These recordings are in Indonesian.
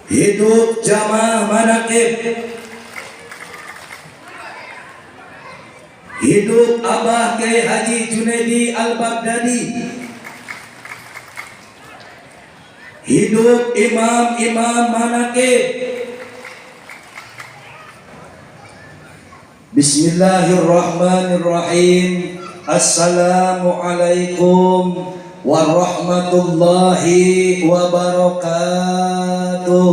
Hidup Jamaah Manaqib, hidup Abah Kiai Haji Junaidi Al-Baghdadi, hidup imam-imam Manaqib. Bismillahirrahmanirrahim. Assalamualaikum warahmatullahi wabarakatuh.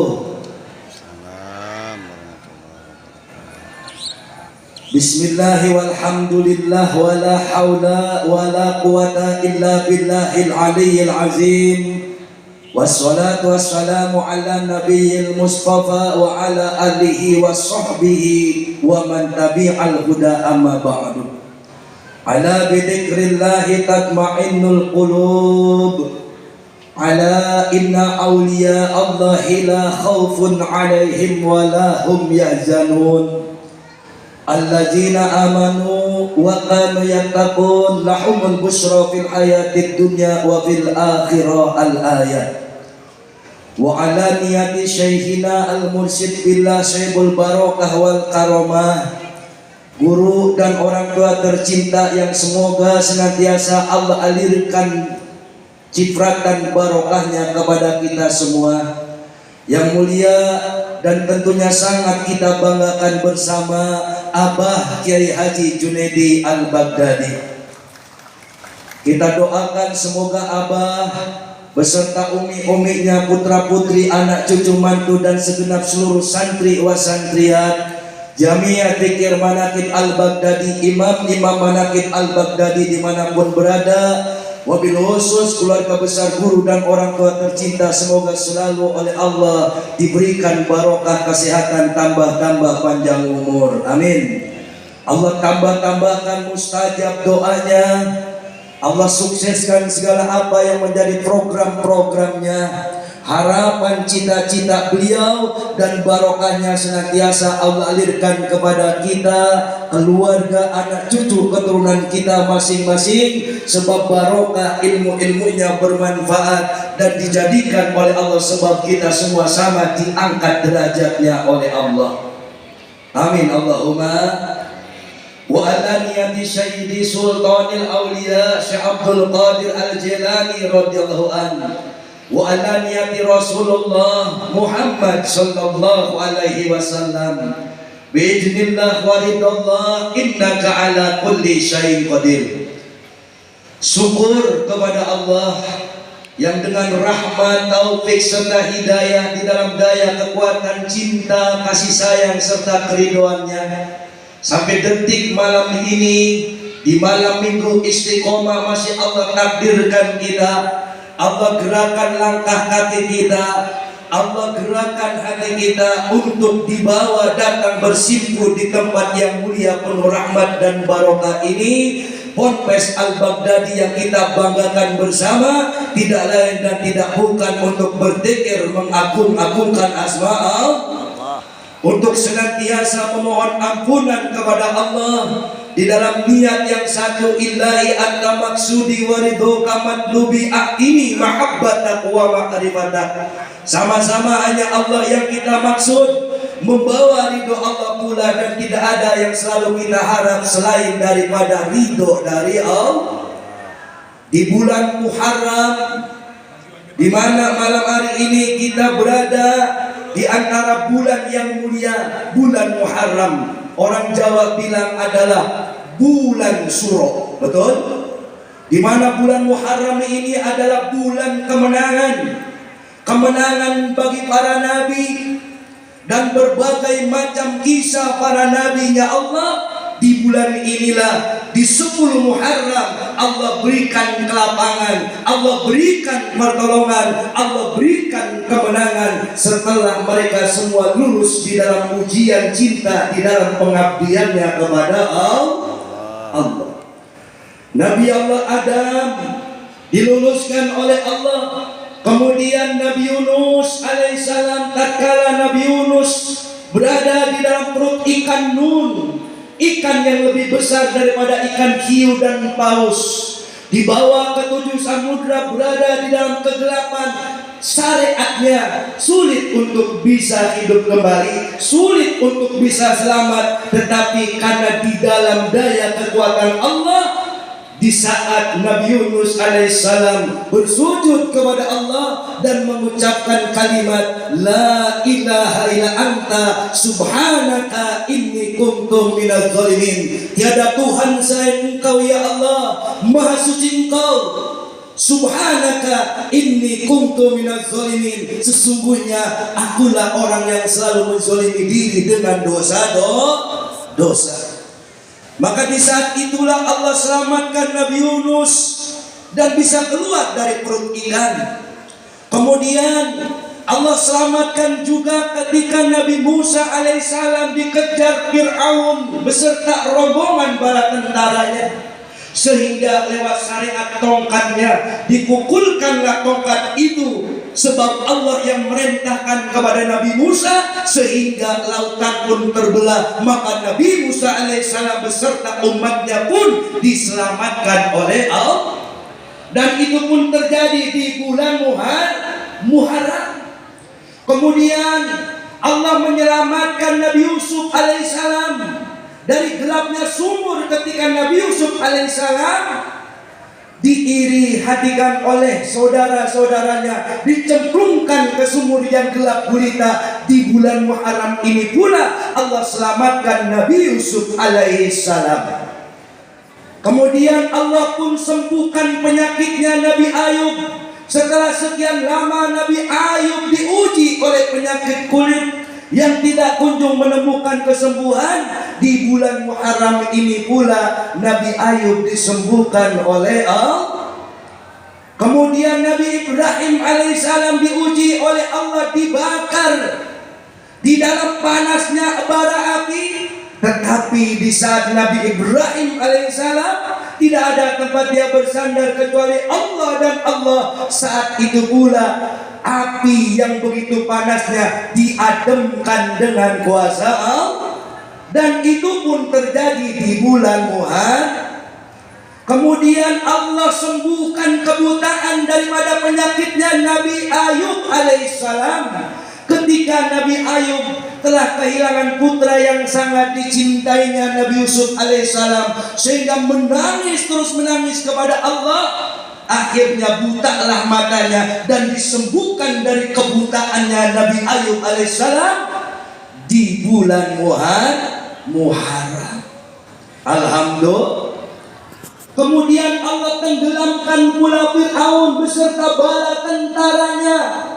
Bismillahi walhamdulillah wa la hawla wa la quwata illa billahil aliyyil azim. Wassalatu wassalamu ala nabiyil mustafa wa ala alihi wa sahbihi wa man tabi'al huda amma ba'du. Ala bidikrillahi tatma'innul qulub. Ala inna awliya Allahi la khawfun alaihim wa la hum yahzanun. Alladzina amanu wa kanu yattaqun lahumul busyra fil hayatid dunya wa fil akhirah al-ayat. Wa ala niyati syekhina al-mursyid billah Syaibul Barakah wal Karamah, guru dan orang tua tercinta yang semoga senantiasa Allah alirkan cipratan barokahnya kepada kita semua. Yang mulia dan tentunya sangat kita banggakan bersama Abah Kiai Haji Junaidi Al-Baghdadi. Kita doakan semoga Abah beserta umi-uminya, putra-putri, anak cucu mantu dan segenap seluruh santri wa santriat Jamiah Dzikir Manaqib Al-Baghdadi, imam-imam Manaqib Al-Baghdadi dimanapun berada, wabil khusus keluarga besar guru dan orang tua tercinta, semoga selalu oleh Allah diberikan barokah kesehatan, tambah-tambah panjang umur, amin. Allah tambah-tambahkan mustajab doanya, Allah sukseskan segala apa yang menjadi program-programnya, harapan cita-cita beliau dan barokahnya senantiasa Allah alirkan kepada kita, keluarga, anak cucu, keturunan kita masing-masing, sebab barokah ilmu-ilmunya bermanfaat dan dijadikan oleh Allah, sebab kita semua sama diangkat derajatnya oleh Allah, amin Allahumma. Wa ala niyati Sayyidi Sultanil Awliya Syekh Abdul Qadir Al-Jilani radhiyallahu anhu, wa ala niyati Rasulullah Muhammad sallallahu alaihi wasallam, biidznillah wa ridallah, innaka ala kulli syai'in qadir. Syukur kepada Allah yang dengan rahmat, taufik serta hidayah di dalam daya kekuatan cinta, kasih sayang serta keridhoannya, sampai detik malam ini, di malam minggu istiqomah masih Allah takdirkan kita, Allah gerakan langkah kaki kita, Allah gerakan hati kita untuk dibawa datang bersimpuh di tempat yang mulia penuh rahmat dan barokah ini, Ponpes Al-Baghdadi yang kita banggakan bersama, tidak lain dan tidak bukan untuk berzikir mengagung-agungkan asma Allah, untuk senantiasa memohon ampunan kepada Allah di dalam niat yang satu, illahi anta maksudi waridhoka matlubi aktini mahabbatak wa ma'rifatak. Sama-sama hanya Allah yang kita maksud, membawa ridho Allah pula, dan tidak ada yang selalu kita harap selain daripada ridho dari Allah. Di bulan Muharram, di mana malam hari ini kita berada di antara bulan yang mulia, bulan Muharram. Orang Jawa bilang adalah bulan suro, betul? Di mana bulan Muharram ini adalah bulan kemenangan, kemenangan bagi para nabi dan berbagai macam kisah para nabinya Allah. Di bulan inilah, di 10 Muharram, Allah berikan kelapangan, Allah berikan pertolongan, Allah berikan kemenangan setelah mereka semua lulus di dalam ujian cinta, di dalam pengabdiannya kepada Allah. Nabi Allah Adam diluluskan oleh Allah, kemudian Nabi Yunus alaihissalam, tatkala Nabi Yunus berada di dalam perut ikan Nun, ikan yang lebih besar daripada ikan hiu dan paus, dibawa ke 7 samudra, berada di dalam kegelapan, syariatnya sulit untuk bisa hidup kembali, sulit untuk bisa selamat. Tetapi karena di dalam daya kekuatan Allah, di saat Nabi Yunus alaihissalam bersujud kepada Allah dan mengucapkan kalimat La ilaha illa anta subhanaka inni kuntu minadz zalimin. Tiada Tuhan selain Engkau ya Allah, Maha suci Engkau. Subhanaka inni kuntu minadz zalimin. Sesungguhnya akulah orang yang selalu menzalimi diri dengan dosa. Maka di saat itulah Allah selamatkan Nabi Yunus dan bisa keluar dari perut ikan. Kemudian Allah selamatkan juga ketika Nabi Musa alaihissalam dikejar Fir'aun beserta rombongan bala tentaranya, sehingga lewat syariat tongkatnya dipukulkanlah tongkat itu, sebab Allah yang merintahkan kepada Nabi Musa, sehingga lautan pun terbelah. Maka Nabi Musa alaihissalam beserta umatnya pun diselamatkan oleh Allah. Dan itu pun terjadi di bulan Muharram. Kemudian Allah menyelamatkan Nabi Yusuf alaihissalam dari gelapnya sumur ketika Nabi Yusuf alaihissalam diiri hatikan oleh saudara-saudaranya, dicemplungkan ke sumur yang gelap gulita. Di bulan Muharram ini pula Allah selamatkan Nabi Yusuf alaihissalam. Kemudian Allah pun sembuhkan penyakitnya Nabi Ayub. Setelah sekian lama Nabi Ayub diuji oleh penyakit kulit yang tidak kunjung menemukan kesembuhan, di bulan Muharram ini pula Nabi Ayub disembuhkan oleh Allah. Kemudian Nabi Ibrahim alaihissalam diuji oleh Allah, dibakar di dalam panasnya bara api. Tetapi di saat Nabi Ibrahim alaihissalam tidak ada tempat dia bersandar kecuali Allah, dan Allah saat itu pula api yang begitu panasnya diademkan dengan kuasa Allah. Dan itu pun terjadi di bulan Muharram. Kemudian Allah sembuhkan kebutaan daripada penyakitnya Nabi Ayub alaihissalam. Ketika Nabi Ayub telah kehilangan putra yang sangat dicintainya Nabi Yusuf alaihissalam, sehingga menangis, terus menangis kepada Allah. Akhirnya butalah matanya dan disembuhkan dari kebutaannya Nabi Ayub alaihissalam di bulan Muharram. Alhamdulillah. Kemudian Allah tenggelamkan pula Fir'aun beserta bala tentaranya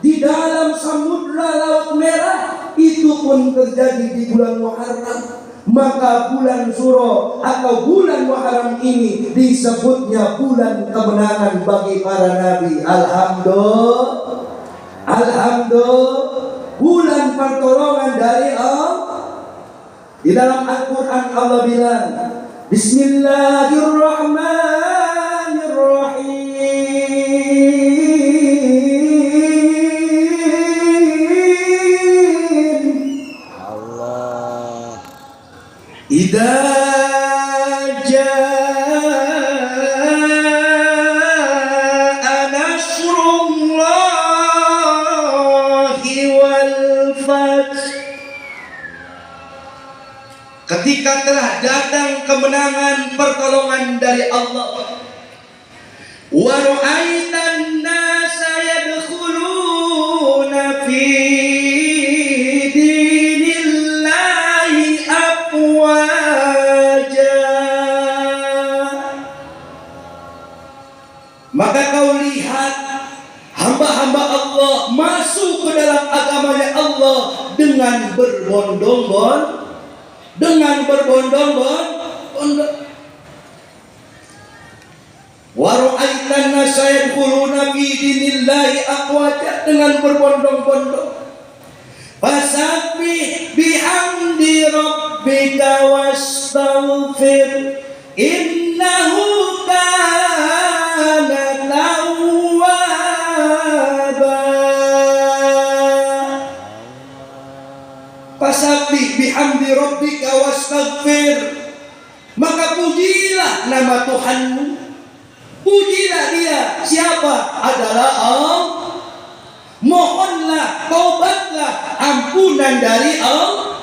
di dalam samudra Laut Merah. Itu pun terjadi di bulan Muharram. Maka bulan Suro atau bulan Muharram ini disebutnya bulan kemenangan bagi para nabi. Alhamdulillah. Alhamdulillah. Bulan pertolongan dari Allah. Di dalam Al-Quran Allah bilang, Bismillahirrahmanirrahim. Allah. Idza jaa nasrullahi wal fath. Ketika telah datang kemenangan pertolongan dari Allah, wa ra'aitan nasa yadkhuluna fi dinillahi afwaja. Maka kau lihat hamba-hamba Allah masuk ke dalam agamanya Allah dengan berbondong-bondong. Wa ra'aitan nasa yadkhuluna fi dinillahi afwaja, dengan berbondong-bondong. Fasabbih bihamdi rabbika wastaghfir innahu kana tawwaba. Fasabbih bihamdi rabbika wastaghfir, maka pujilah nama Tuhanmu. Pujilah dia. Siapa? Adalah Allah. Mohonlah, taubatlah, ampunan dari Allah.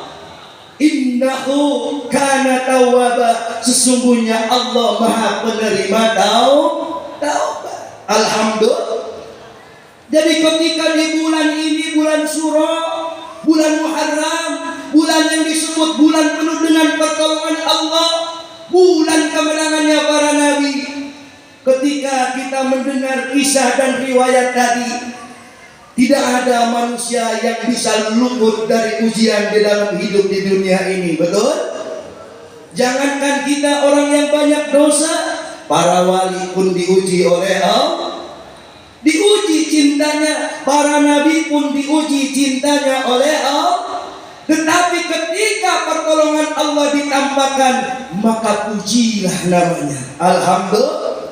Innahu kana tawwaba, sesungguhnya Allah Maha penerima taubat. Alhamdulillah. Jadi ketika di bulan ini, bulan Syura, bulan Muharram, bulan yang disebut bulan penuh dengan pertolongan Allah, bulan kemenangannya para nabi, ketika kita mendengar kisah dan riwayat tadi, tidak ada manusia yang bisa luput dari ujian di dalam hidup di dunia ini, betul? Jangankan kita orang yang banyak dosa, para wali pun diuji oleh Allah. Diuji cintanya, para nabi pun diuji cintanya oleh Allah. Tetapi ketika pertolongan Allah ditampakkan, maka pujilah namanya. Alhamdulillah.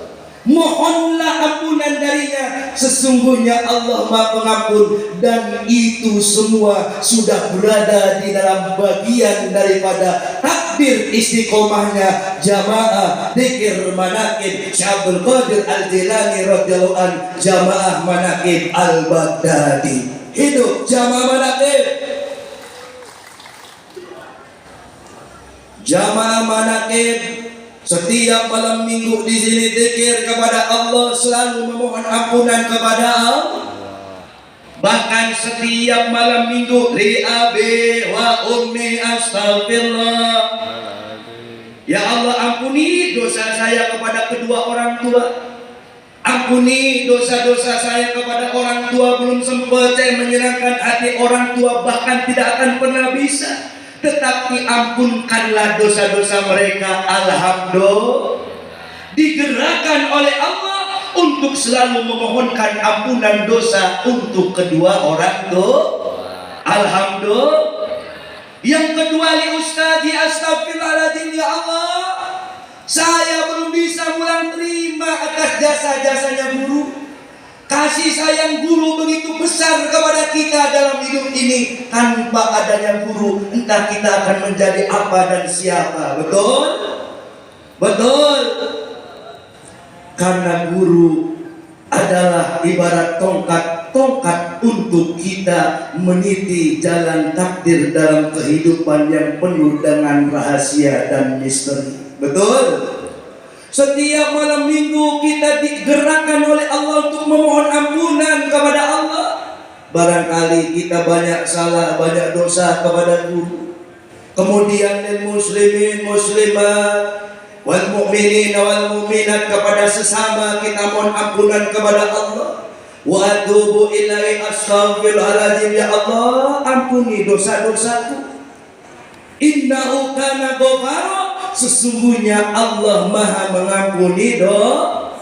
Mohonlah ampunan darinya, sesungguhnya Allah Maha Pengampun. Dan itu semua sudah berada di dalam bagian daripada takdir istiqomahnya jamaah dzikir manaqib Syabul Qadir Al-Jilani radhiyallahu an, jamaah manaqib Al-Baghdadi. Hidup jamaah manaqib. Jamaah manaqib setiap malam minggu di sini zikir kepada Allah, selalu memohon ampunan kepada Allah. Bahkan setiap malam minggu li abi wa ummi astaghfirullah. Ya Allah, ampuni dosa saya kepada kedua orang tua. Ampuni dosa-dosa saya kepada orang tua. Belum sempat saya menyenangkan hati orang tua, bahkan tidak akan pernah bisa. Tetapi ampunkanlah dosa-dosa mereka. Alhamdulillah. Digerakkan oleh Allah untuk selalu memohonkan ampunan dosa untuk kedua orang tua. Alhamdulillah. Yang kedua, li ustadi astagfirullahaladzim, ya Allah, saya belum bisa pulang terima atas jasa-jasanya guru. Kasih sayang guru begitu besar kepada kita dalam hidup ini. Tanpa adanya guru, entah kita akan menjadi apa dan siapa. Betul? Betul. Karena guru adalah ibarat tongkat untuk kita meniti jalan takdir dalam kehidupan yang penuh dengan rahasia dan misteri. Betul? Setiap malam minggu kita digerakkan oleh Allah untuk memohon ampunan kepada Allah. Barangkali kita banyak salah, banyak dosa kepada guru. Kemudian lil muslimin muslimat wal mu'minin wal mu'minat, kepada sesama kita mohon ampunan kepada Allah. Wa atubu ilaihi astaghfirullahaladzim, ya Allah, ampuni dosa-dosaku. Innahu kana ghafara, sesungguhnya Allah Maha mengampuni dosa.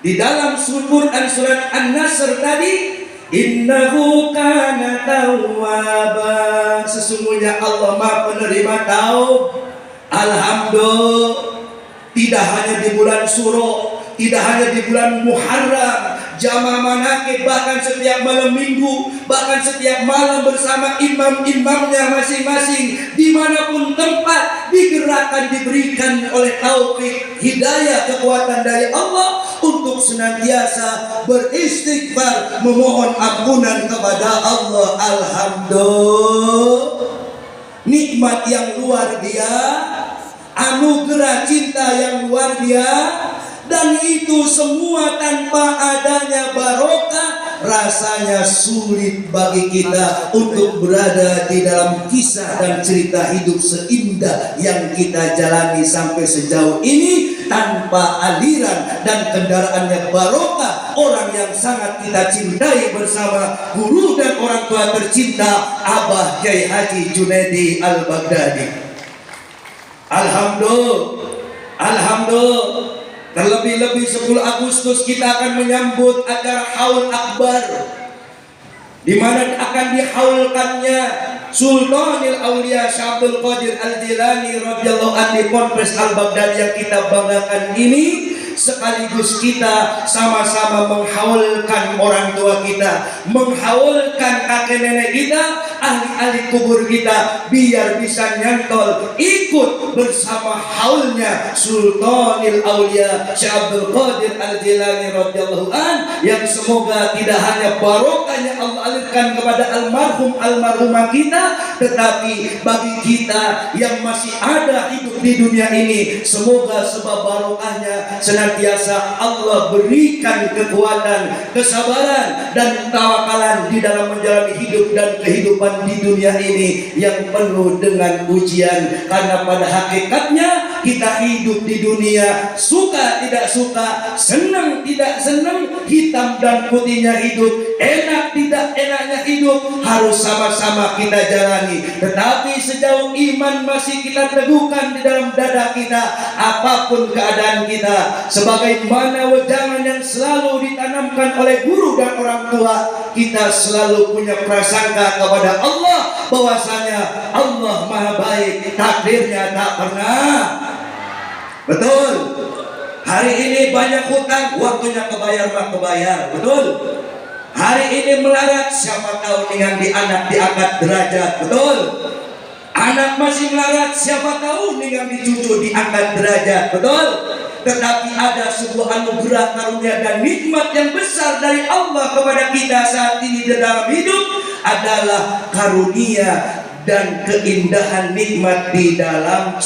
Di dalam Quran surat An-Nasr tadi, innahu kana tawwaba, sesungguhnya Allah Maha penerima taubat. Alhamdulillah. Tidak hanya di bulan Syura, tidak hanya di bulan Muharram, jamaah manaqib bahkan setiap malam minggu, bahkan setiap malam bersama imam-imamnya masing-masing, dimanapun tempat, digerakkan, diberikan oleh taufik, hidayah, kekuatan dari Allah untuk senantiasa beristighfar, memohon ampunan kepada Allah. Alhamdulillah. Nikmat yang luar biasa, anugerah cinta yang luar biasa. Dan itu semua tanpa adanya barokah, rasanya sulit bagi kita untuk berada di dalam kisah dan cerita hidup seindah yang kita jalani sampai sejauh ini. Tanpa aliran dan kendaraannya barokah, orang yang sangat kita cintai bersama guru dan orang tua tercinta Abah Kiai Haji Junaidi Al-Baghdadi. Alhamdulillah. Alhamdulillah. Terlebih-lebih 10 Agustus kita akan menyambut acara Haul Akbar, di mana akan dihaulkannya Sultanil Aulia Syabul Qadir Al-Jilani radhiyallahu anhu di Ponpes Al-Baghdadi yang kita banggakan ini. sekaligus kita sama-sama menghaulkan orang tua kita, menghaulkan kakek nenek kita, ahli-ahli kubur kita, biar bisa nyantol ikut bersama haulnya Sultanil Aulia Syekh Abdul Qadir Al-Jilani radhiyallahu an, yang semoga tidak hanya barokahnya Allah alirkan kepada almarhum almarhumah kita, tetapi bagi kita yang masih ada hidup di dunia ini, semoga sebab barokahnya senantiasa Allah berikan kekuatan, kesabaran dan tawakalan di dalam menjalani hidup dan kehidupan di dunia ini yang penuh dengan ujian. Karena pada hakikatnya kita hidup di dunia, suka tidak suka, senang tidak senang, hitam dan putihnya hidup, enak tidak enaknya hidup, harus sama-sama kita jalani. Tetapi sejauh iman masih kita teguhkan di dalam dada kita, apapun keadaan kita, sebagaimana wejangan yang selalu ditanamkan oleh guru dan orang tua, kita selalu punya prasangka kepada Allah bahwasanya Allah Maha Baik, takdirnya tak pernah. Betul. Hari ini banyak hutang, waktunya kebayar mah kebayar. Betul. Hari ini melarat, siapa tahu dengan di anak diangkat derajat. Betul. Anak masih melarat, siapa tahu dengan di cucu diangkat derajat. Betul. Tetapi ada sebuah anugerah karunia dan nikmat yang besar dari Allah kepada kita saat ini di dalam hidup, adalah karunia dan keindahan nikmat di dalam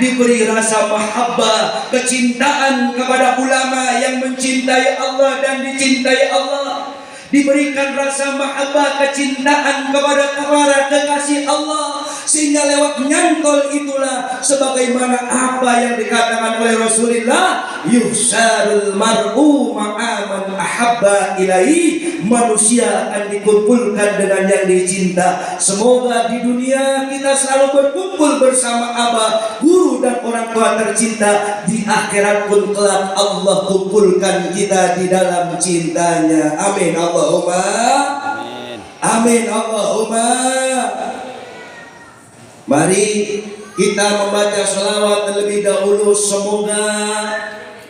diberi rasa mahabbah, kecintaan kepada ulama yang mencintai Allah dan dicintai Allah, diberikan rasa mahabbah, kecintaan kepada para kekasih Allah, sehingga lewat nyantol itulah sebagaimana apa yang dikatakan oleh Rasulullah, yuhsarul mar'u ma'aman ahabba ilaihi, manusia akan dikumpulkan dengan yang dicinta. Semoga di dunia kita selalu berkumpul bersama abah, guru dan orang tua tercinta. Di akhirat pun kelak Allah kumpulkan kita di dalam cintanya. Amin Allahumma amin Allahumma. Mari kita membaca selawat terlebih dahulu. Semoga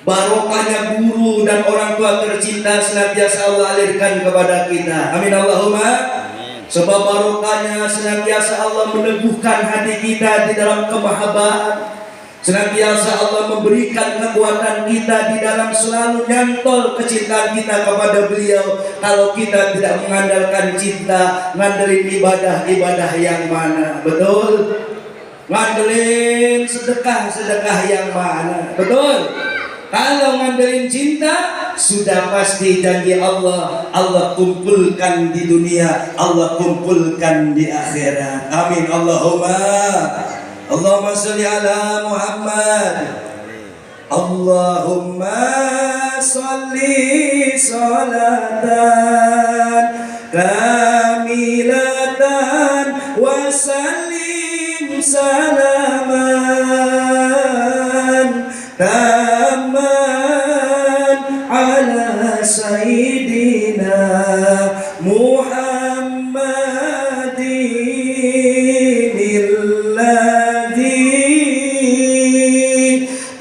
barokahnya guru dan orang tua tercinta senantiasa Allah alirkan kepada kita. Amin Allahumma. Sebab barokahnya senantiasa Allah meneguhkan hati kita di dalam kemahabbaan. Senantiasa Allah memberikan kekuatan kita di dalam selalu nyantol kecintaan kita kepada beliau. Kalau kita tidak mengandalkan cinta, ngandelin ibadah yang mana? Betul? Ngandelin sedekah yang mana? Betul? Kalau ngandelin cinta, sudah pasti janji Allah, Allah kumpulkan di dunia, Allah kumpulkan di akhirat. Amin Allahumma. Allahumma sholli ala Muhammad. Allahumma sholli sholatan kamilatan wa sallim salaman taman ala sayyidina Muhammadin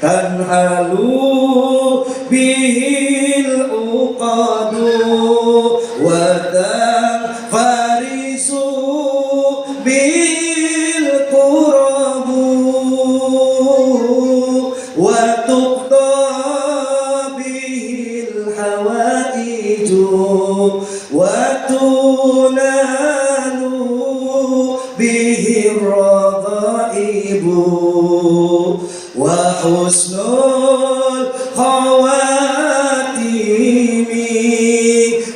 tanhalu bihil uqadu wa tanfarisu bil qurabu wa tuqda bihil hawaiju wa tunalu bihir radaibu wa husnul khawatimi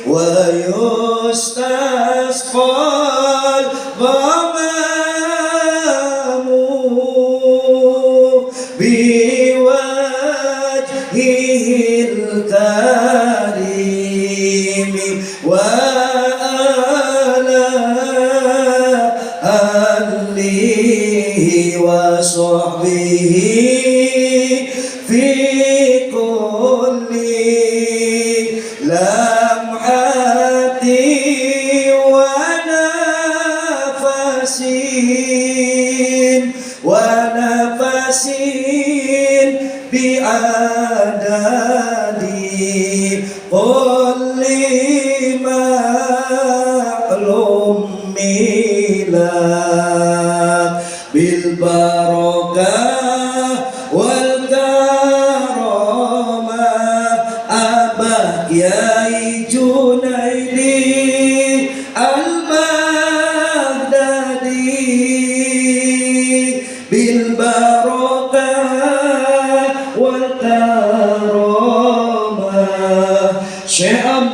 wa yustasqal ghamamu biwajhihil karimi wa ala alihi wa sahbihi fi kulli lamhati wa nafasin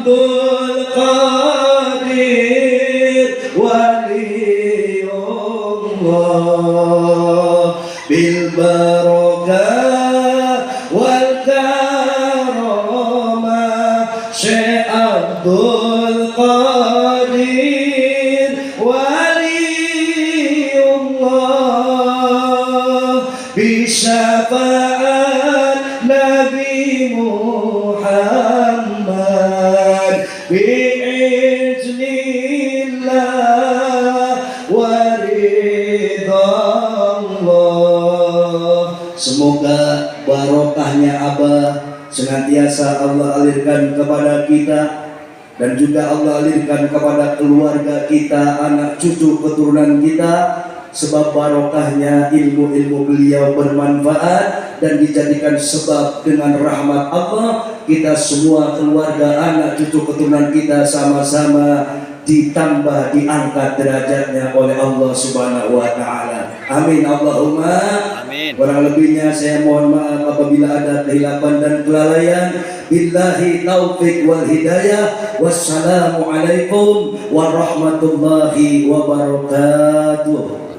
Abdul Qadir Waliullah bil barakah wal karamah Syekh Abdul Qadir Waliullah bisyafaat Nabi Muhammad biiznillah waridallah. Semoga barokahnya Abah senantiasa Allah alirkan kepada kita, dan juga Allah alirkan kepada keluarga kita, anak cucu keturunan kita, sebab barokahnya ilmu-ilmu beliau bermanfaat dan dijadikan sebab dengan rahmat Allah kita semua keluarga, anak cucu keturunan kita sama-sama ditambah, diangkat derajatnya oleh Allah Subhanahu wa taala. Amin Allahumma amin. Kurang lebihnya saya mohon maaf apabila ada kehilapan dan kelalaian. Billahi taufik wal hidayah. Wassalamualaikum warahmatullahi wabarakatuh.